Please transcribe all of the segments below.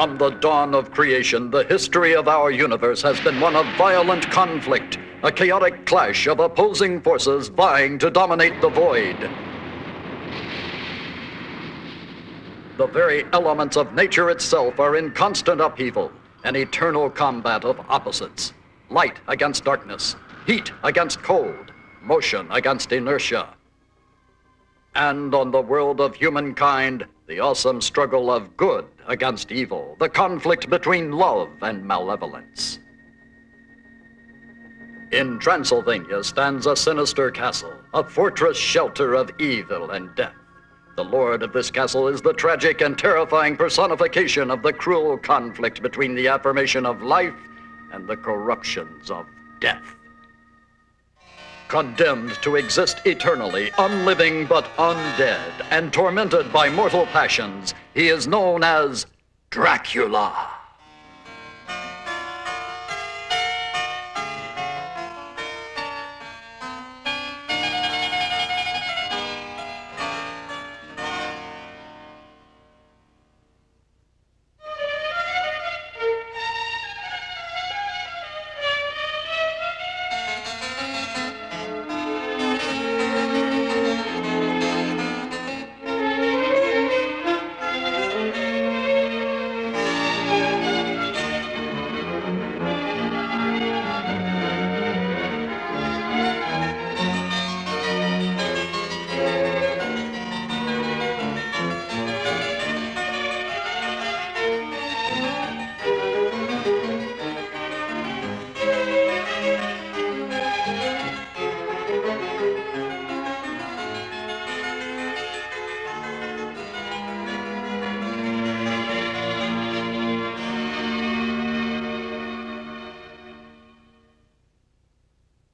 From the dawn of creation, the history of our universe has been one of violent conflict, a chaotic clash of opposing forces vying to dominate the void. The very elements of nature itself are in constant upheaval, an eternal combat of opposites. Light against darkness, heat against cold, motion against inertia. And on the world of humankind, the awesome struggle of good against evil, the conflict between love and malevolence. In Transylvania stands a sinister castle, a fortress shelter of evil and death. The lord of this castle is the tragic and terrifying personification of the cruel conflict between the affirmation of life and the corruptions of death. Condemned to exist eternally, unliving but undead, and tormented by mortal passions, he is known as Dracula.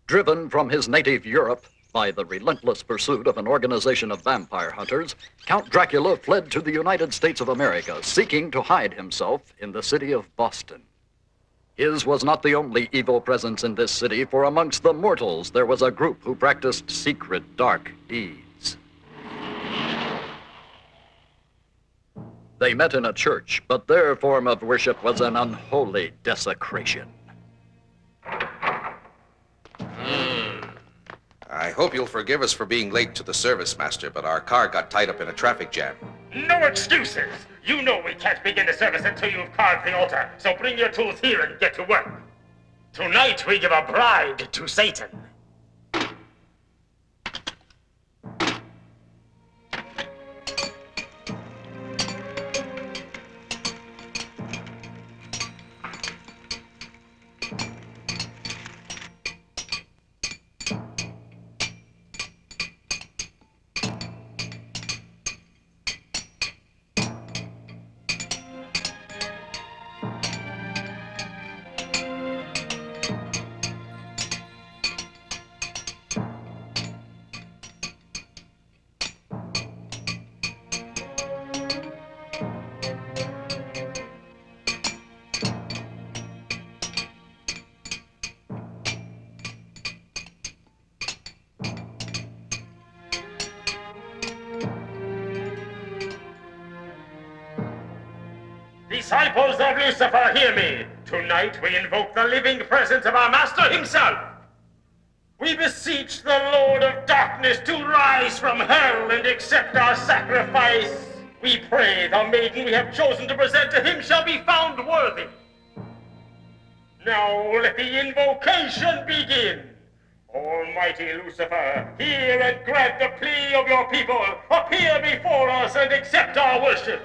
Driven from his native Europe by the relentless pursuit of an organization of vampire hunters, Count Dracula fled to the United States of America, seeking to hide himself in the city of Boston. His was not the only evil presence in this city, for amongst the mortals there was a group who practiced secret, dark deeds. They met in a church, but their form of worship was an unholy desecration. I hope you'll forgive us for being late to the service, Master, but our car got tied up in a traffic jam. No excuses! You know we can't begin the service until you've carved the altar, so bring your tools here and get to work. Tonight we give a bride to Satan. Disciples of Lucifer, hear me. Tonight we invoke the living presence of our Master himself. We beseech the Lord of Darkness to rise from hell and accept our sacrifice. We pray the maiden we have chosen to present to him shall be found worthy. Now let the invocation begin. Almighty Lucifer, hear and grant the plea of your people. Appear before us and accept our worship.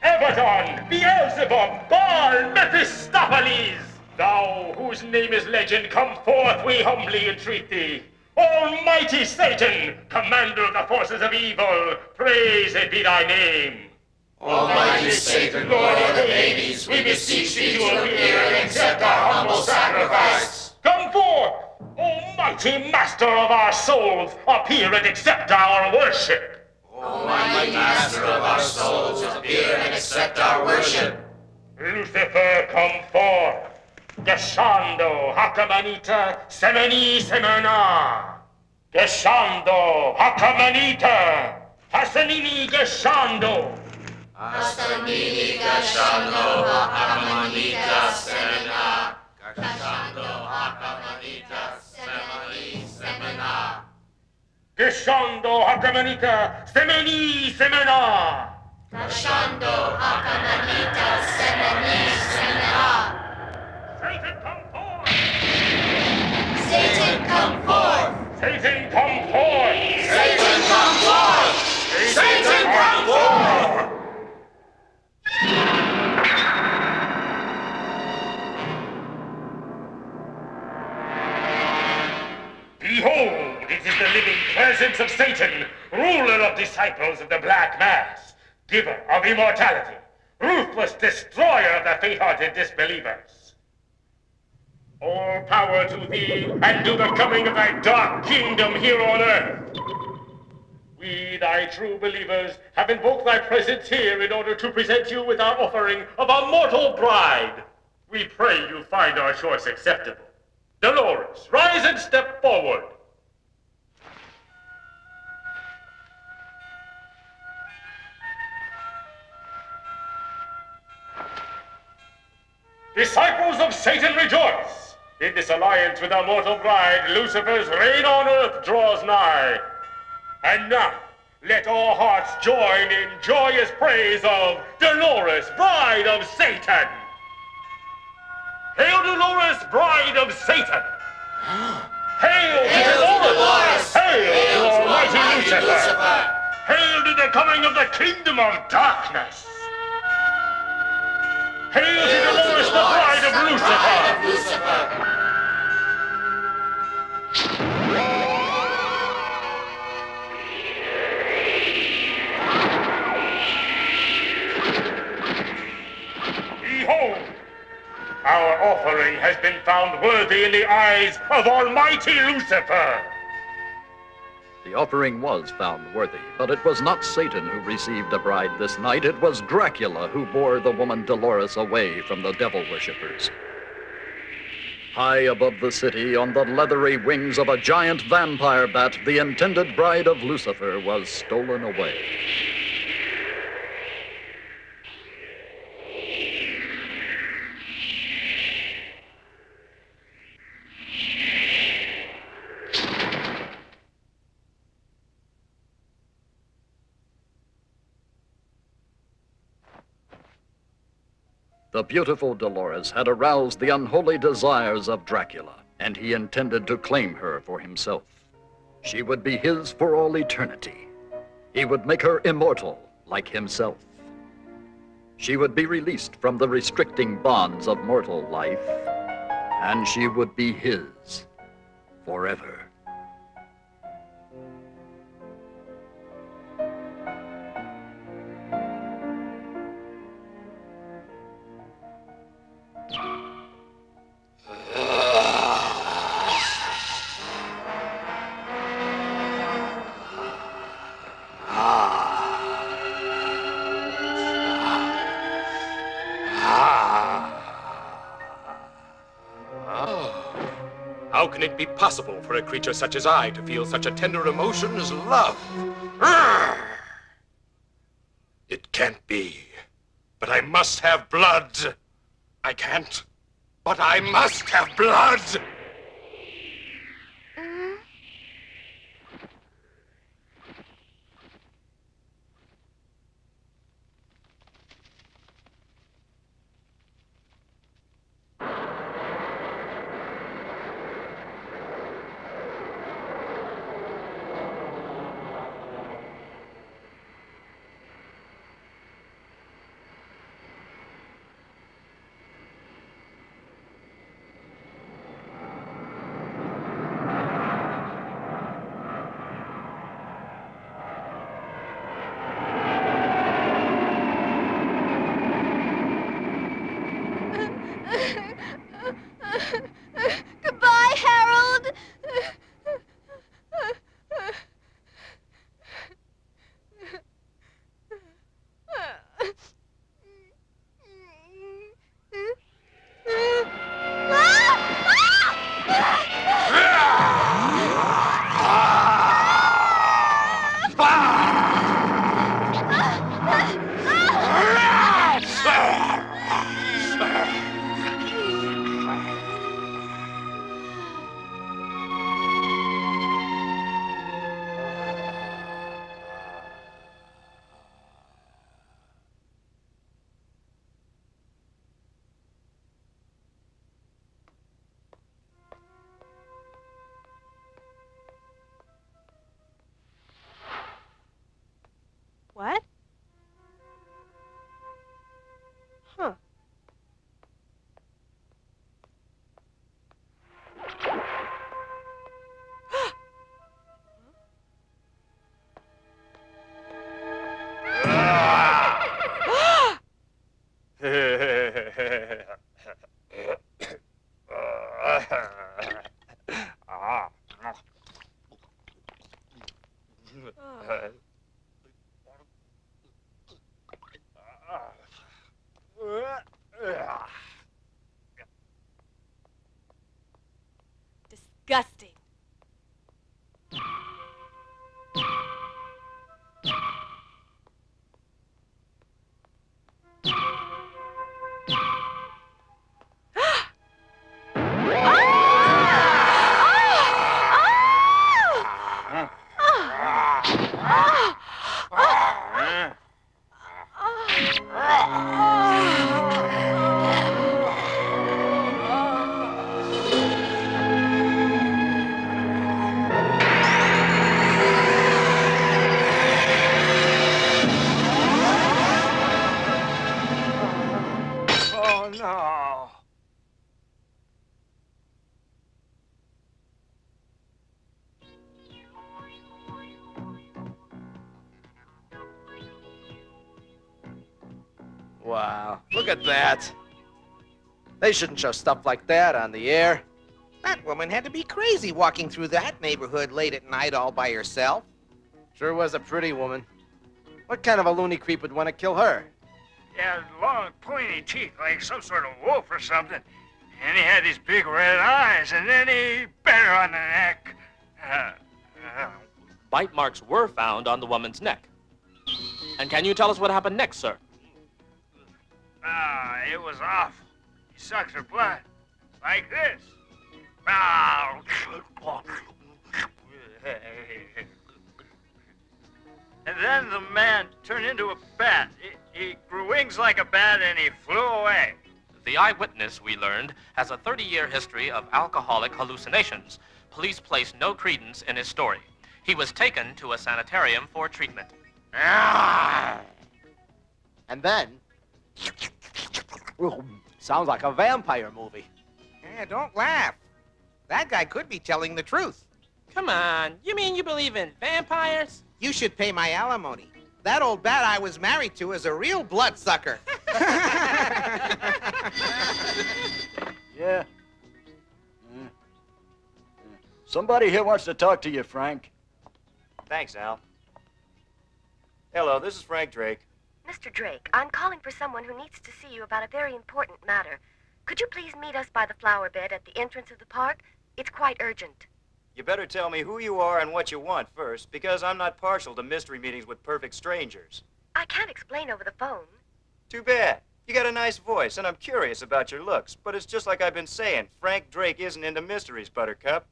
Abaddon, Beelzebub, Baal, Mephistopheles, thou whose name is legend, come forth, we humbly entreat thee. Almighty Satan, commander of the forces of evil, praised be thy name. Almighty Satan, Lord of the Hades, we beseech thee to appear and accept our humble sacrifice. Come forth, Almighty Master of our souls, appear and accept our worship. Almighty Master of our souls, appear and accept our worship. Lucifer, come forth. Gesando, Hakamanita, Semeni, Semena. Gesando, Hakamanita, Hasanini, Gesando. Asamini Gashando Hakamanita Semena. Gashando Hakamanita Semani Semena. Geshando Hakamanita Semeni Semena. Gashando Hakamanita Semeni Semena. Satan come forth! Satan come forth! Satan come forth! Satan come forth! Satan come forth! Behold, it is the living presence of Satan, ruler of disciples of the Black Mass, giver of immortality, ruthless destroyer of the faint-hearted disbelievers. All power to thee, and to the coming of thy dark kingdom here on earth. We, thy true believers, have invoked thy presence here in order to present you with our offering of our mortal bride. We pray you find our choice acceptable. Dolores, rise and step forward. Disciples of Satan, rejoice! In this alliance with our mortal bride, Lucifer's reign on earth draws nigh. And now, let all hearts join in joyous praise of Dolores, bride of Satan! Hail, Dolores, bride of Satan! Hail to Dolores! Hail to Almighty Lucifer! Hail to the coming of the kingdom of darkness! Hail to Dolores, the bride of Lucifer! Behold, our offering has been found worthy in the eyes of Almighty Lucifer. The offering was found worthy, but it was not Satan who received a bride this night. It was Dracula who bore the woman Dolores away from the devil worshippers. High above the city, on the leathery wings of a giant vampire bat, the intended bride of Lucifer was stolen away. The beautiful Dolores had aroused the unholy desires of Dracula, and he intended to claim her for himself. She would be his for all eternity. He would make her immortal like himself. She would be released from the restricting bonds of mortal life, and she would be his forever. How can it be possible for a creature such as I to feel such a tender emotion as love? Urgh! It can't be. But I must have blood. I can't. But I must have blood. Disgusting. Oh, no. Wow, look at that. They shouldn't show stuff like that on the air. That woman had to be crazy walking through that neighborhood late at night all by herself. Sure was a pretty woman. What kind of a loony creep would want to kill her? He had long, pointy teeth like some sort of wolf or something. And he had these big red eyes, and then he bit her on the neck. Bite marks were found on the woman's neck. And can you tell us what happened next, sir? It was awful. He sucks her blood. Like this. And then the man turned into a bat. He grew wings like a bat and he flew away. The eyewitness, we learned, has a 30-year history of alcoholic hallucinations. Police place no credence in his story. He was taken to a sanitarium for treatment. And then... sounds like a vampire movie. Don't laugh. That guy could be telling the truth. Come on, you mean you believe in vampires? You should pay my alimony. That old bat I was married to is a real bloodsucker. Yeah. Somebody here wants to talk to you, Frank. Thanks, Al. Hello, this is Frank Drake. Mr. Drake, I'm calling for someone who needs to see you about a very important matter. Could you please meet us by the flower bed at the entrance of the park? It's quite urgent. You better tell me who you are and what you want first, because I'm not partial to mystery meetings with perfect strangers. I can't explain over the phone. Too bad. You got a nice voice, and I'm curious about your looks, but it's just like I've been saying. Frank Drake isn't into mysteries, Buttercup.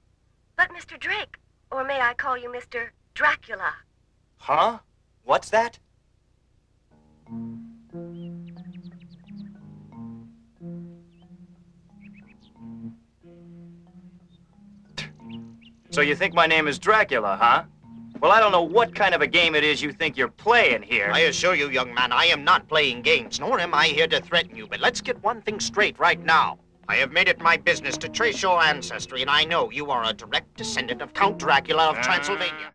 But Mr. Drake, or may I call you Mr. Dracula? Huh? What's that? So you think my name is Dracula, huh? Well, I don't know what kind of a game it is you think you're playing here. I assure you, young man, I am not playing games, nor am I here to threaten you. But let's get one thing straight right now. I have made it my business to trace your ancestry, and I know you are a direct descendant of Count Dracula of Transylvania.